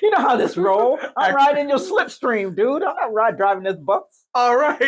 You know how this roll. I'm riding your slipstream, dude. I'm not driving this bus. All right.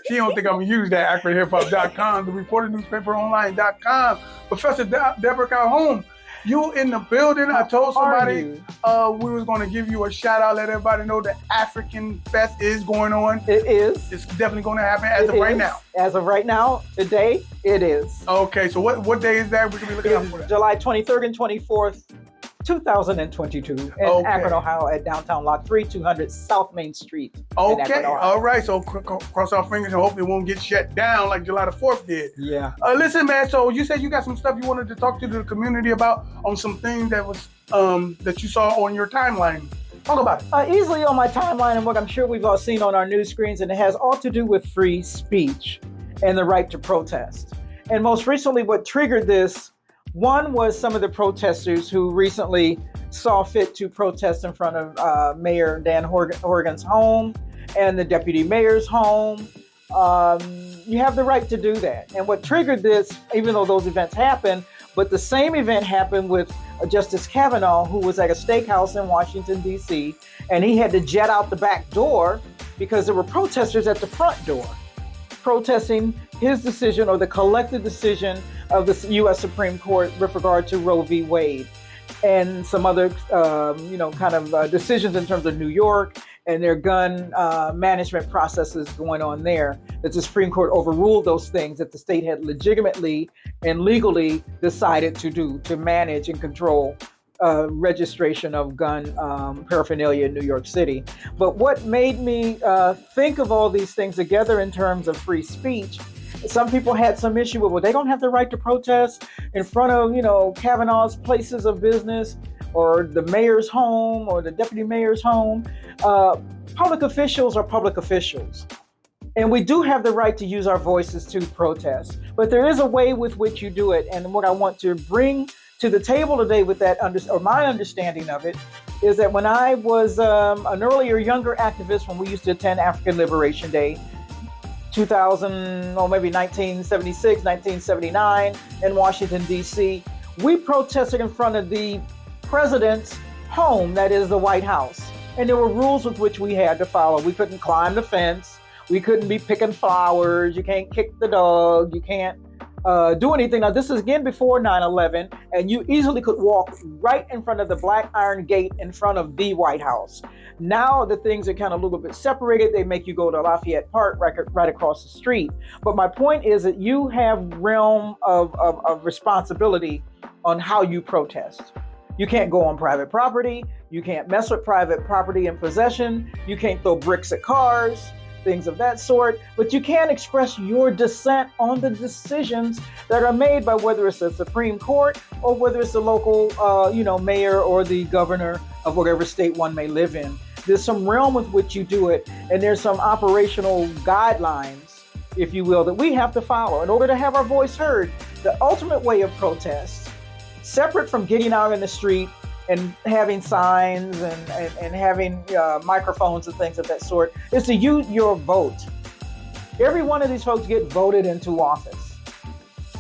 She don't think I'm going to use that. AkronHipHop.com, the reporternewspaperonline.com. Professor Deborah Calhoun, you in the building. I told somebody we was going to give you a shout out, let everybody know that African Fest is going on. It is. It's definitely going to happen as of right now. As of right now, today, it is. Okay, so what day is that? We can be looking out for that. July 23rd and 24th. 2022 in Akron, Ohio at downtown Lot 3, 200 South Main Street. Okay, all right. So cross our fingers and hope it won't get shut down like July the 4th did. Yeah. Listen, man, so you said you got some stuff you wanted to talk to the community about on some things that was that you saw on your timeline. Talk about it. Easily on my timeline and what I'm sure we've all seen on our news screens, and it has all to do with free speech and the right to protest. And most recently, what triggered this, one was some of the protesters who recently saw fit to protest in front of Mayor Dan Horgan's home and the deputy mayor's home. You have the right to do that. And what triggered this, even though those events happened, but the same event happened with Justice Kavanaugh, who was at a steakhouse in Washington, D.C., and he had to jet out the back door because there were protesters at the front door protesting his decision or the collective decision of the U.S. Supreme Court with regard to Roe v. Wade and some other, decisions in terms of New York and their gun management processes going on there, that the Supreme Court overruled those things that the state had legitimately and legally decided to do to manage and control registration of gun paraphernalia in New York City. But what made me think of all these things together in terms of free speech, some people had some issue with, well, they don't have the right to protest in front of, Kavanaugh's places of business or the mayor's home or the deputy mayor's home. Public officials are public officials. And we do have the right to use our voices to protest. But there is a way with which you do it. And what I want to bring to the table today with that, my understanding of it, is that when I was an earlier, younger activist, when we used to attend African Liberation Day, 2000, or maybe 1976, 1979 in Washington, D.C., we protested in front of the president's home, that is the White House. And there were rules with which we had to follow. We couldn't climb the fence. We couldn't be picking flowers. You can't kick the dog. You can't do anything. Now, this is again before 9/11, and you easily could walk right in front of the black iron gate in front of the White House. Now the things are kind of a little bit separated. They make you go to Lafayette Park right across the street. But my point is that you have realm of responsibility on how you protest. You can't go on private property. You can't mess with private property and possession. You can't throw bricks at cars, things of that sort, but you can express your dissent on the decisions that are made by whether it's the Supreme Court or whether it's the local, mayor or the governor of whatever state one may live in. There's some realm with which you do it, and there's some operational guidelines, if you will, that we have to follow in order to have our voice heard. The ultimate way of protest, separate from getting out in the street and having signs and having microphones and things of that sort, is to use your vote. Every one of these folks get voted into office.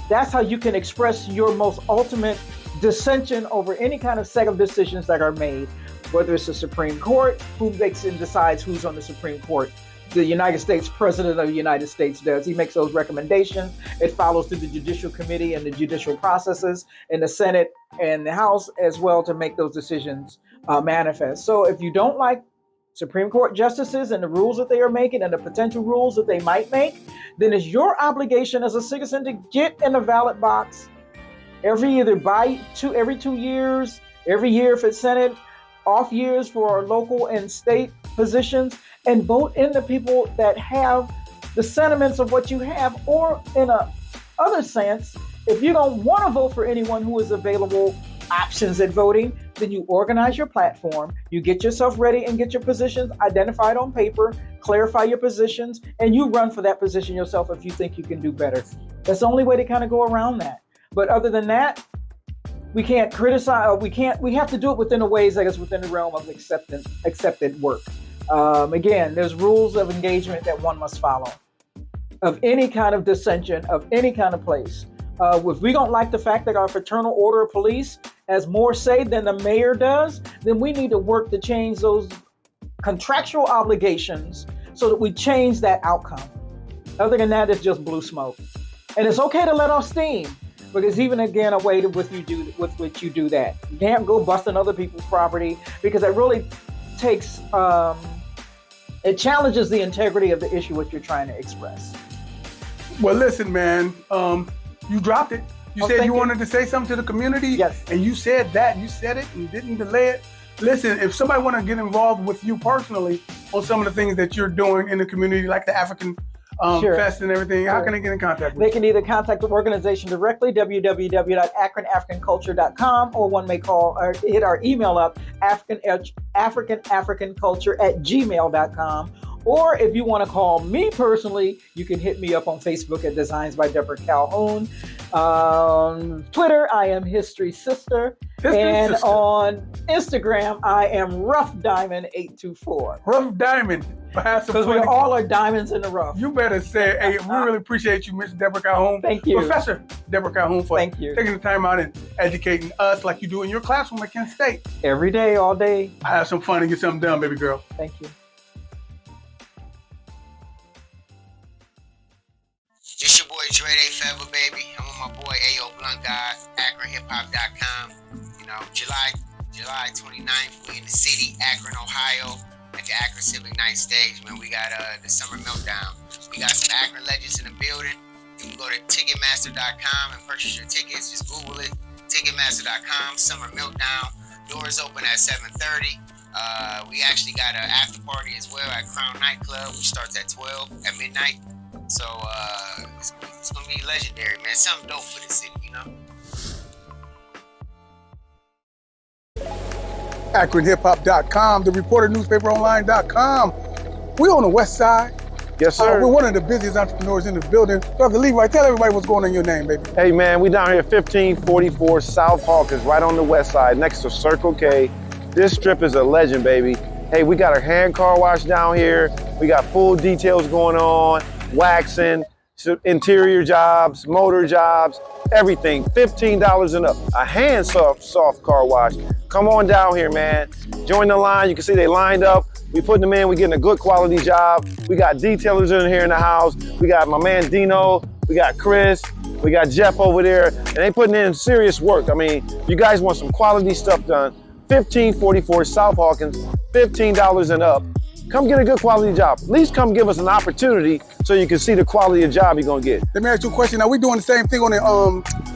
That's how you can express your most ultimate dissension over any kind of set of decisions that are made, whether it's the Supreme Court, who makes and decides who's on the Supreme Court. The United States President of the United States does. He makes those recommendations. It follows through the Judicial Committee and the judicial processes in the Senate and the House as well to make those decisions manifest. So if you don't like Supreme Court justices and the rules that they are making and the potential rules that they might make, then it's your obligation as a citizen to get in the ballot box every 2 years, every year if it's Senate, off years for local and state positions, and vote in the people that have the sentiments of what you have, or in a other sense, if you don't want to vote for anyone who is available options at voting, then you organize your platform, you get yourself ready and get your positions identified on paper, clarify your positions, and you run for that position yourself if you think you can do better. That's the only way to kind of go around that. But other than that, we can't criticize, we have to do it within the ways that is within the realm of accepted work. Again, there's rules of engagement that one must follow of any kind of dissension, of any kind of place. If we don't like the fact that our fraternal order of police has more say than the mayor does, then we need to work to change those contractual obligations so that we change that outcome. Other than that, it's just blue smoke. And it's okay to let off steam, because even again, a way with which you do that. You can't go busting other people's property, because it really takes, it challenges the integrity of the issue what you're trying to express. Well, listen, man, you dropped it. You said you wanted to say something to the community. Yes. And you said that. You said it and didn't delay it. Listen, if somebody want to get involved with you personally on some of the things that you're doing in the community, like the African Fest and everything, how can they get in contact with you? They can either contact the organization directly, www.akronafricanculture.com, or one may call or hit our email up, africanculture@gmail.com. Or if you want to call me personally, you can hit me up on Facebook at Designs by Deborah Calhoun. Twitter, I am History Sister. And on Instagram, I am Rough Diamond 824. Rough Diamond. Because we all are diamonds in the rough. You better say, hey, we really appreciate you, Miss Deborah Calhoun. Thank you. Professor Deborah Calhoun, for taking the time out and educating us like you do in your classroom at Kent State. Every day, all day. I have some fun and get something done, baby girl. Thank you. It's your boy Dre Day Feather, baby. I'm with my boy Ayo Blunt God, AkronHipHop.com. You know, July 29th, we in the city, Akron, Ohio, at the Akron Civic Night stage, man. We got the Summer Meltdown. We got some Akron legends in the building. You can go to Ticketmaster.com and purchase your tickets. Just Google it, Ticketmaster.com, Summer Meltdown. Doors open at 7:30. We actually got an after party as well at Crown Nightclub, which starts at 12 at midnight. So it's gonna be legendary, man. Something dope for the city, you know. AkronHipHop.com, the Reporter Newspaperonline.com. We're on the west side. Yes, sir. We're one of the busiest entrepreneurs in the building. Dr. Levi, tell everybody what's going on in your name, baby. Hey, man, we down here at 1544 South Hawkins, right on the west side, next to Circle K. This strip is a legend, baby. Hey, we got our hand car wash down here. We got full details going on, waxing, interior jobs, motor jobs, everything. $15 and up. A hand soft car wash. Come on down here, man. Join the line. You can see they lined up. We putting them in. We getting a good quality job. We got detailers in here in the house. We got my man Dino. We got Chris. We got Jeff over there. And they putting in serious work. I mean, you guys want some quality stuff done. 1544 South Hawkins, $15 and up. Come get a good quality job. At least come give us an opportunity so you can see the quality of job you're gonna get. Let me ask you a question. Are we doing the same thing on the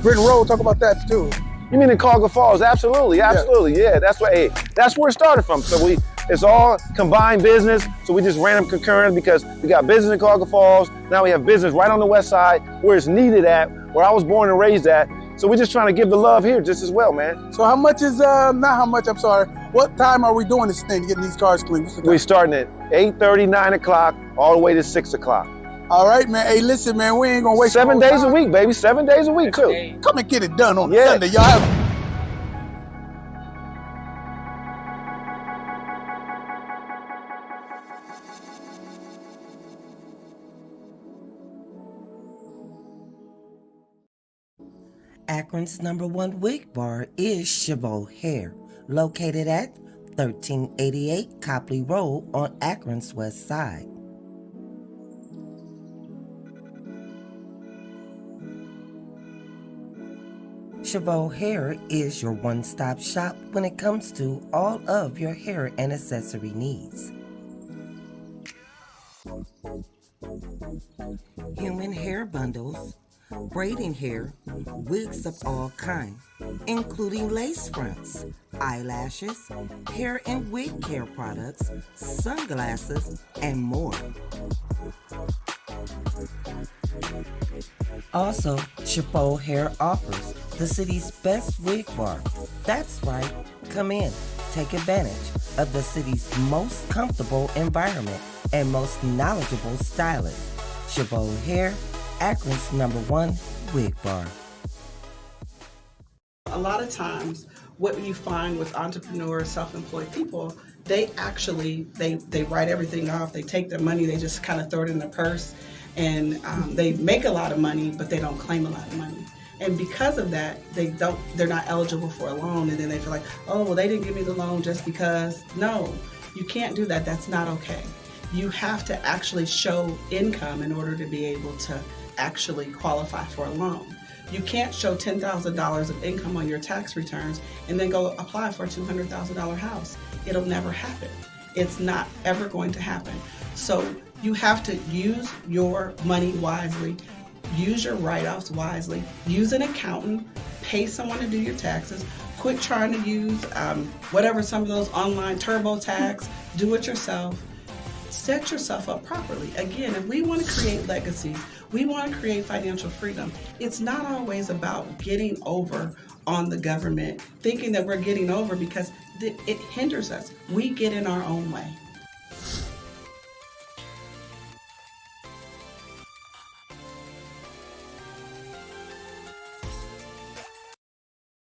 Britain Road? Talk about that too. You mean in Colga Falls? Absolutely. Yeah, that's where it started from. So it's all combined business. So we just ran them concurrent because we got business in Colga Falls. Now we have business right on the west side where it's needed at, where I was born and raised at. So we're just trying to give the love here just as well, man. So how much is, not how much, I'm sorry. What time are we doing this thing, getting these cars cleaned? We're starting at 8:30, 9 o'clock, all the way to 6 o'clock. All right, man. Hey, listen, man, we ain't gonna waste 7 days a week, baby. 7 days a week, too. Come and get it done on Sunday, y'all. Akron's #1 wig bar is Chabot Hair, located at 1388 Copley Road on Akron's west side. Chabot Hair is your one-stop shop when it comes to all of your hair and accessory needs. Human hair bundles, braiding hair, wigs of all kinds, including lace fronts, eyelashes, hair and wig care products, sunglasses, and more. Also, Chabot Hair offers the city's best wig bar. That's right, come in, take advantage of the city's most comfortable environment and most knowledgeable stylist. Chabot Hair, Akron's #1 wig bar. A lot of times, what you find with entrepreneurs, self-employed people, they actually, they write everything off, they take their money, they just kind of throw it in their purse, and they make a lot of money, but they don't claim a lot of money. And because of that, they're not eligible for a loan, and then they feel like, oh, well, they didn't give me the loan just because. No, you can't do that. That's not okay. You have to actually show income in order to be able to actually qualify for a loan. You can't show $10,000 of income on your tax returns and then go apply for a $200,000 house. It'll never happen. It's not ever going to happen. So you have to use your money wisely, use your write-offs wisely, use an accountant, pay someone to do your taxes, quit trying to use whatever some of those online TurboTax, do it yourself. Set yourself up properly. Again, if we want to create legacies, we want to create financial freedom, it's not always about getting over on the government, thinking that we're getting over, because it hinders us. We get in our own way.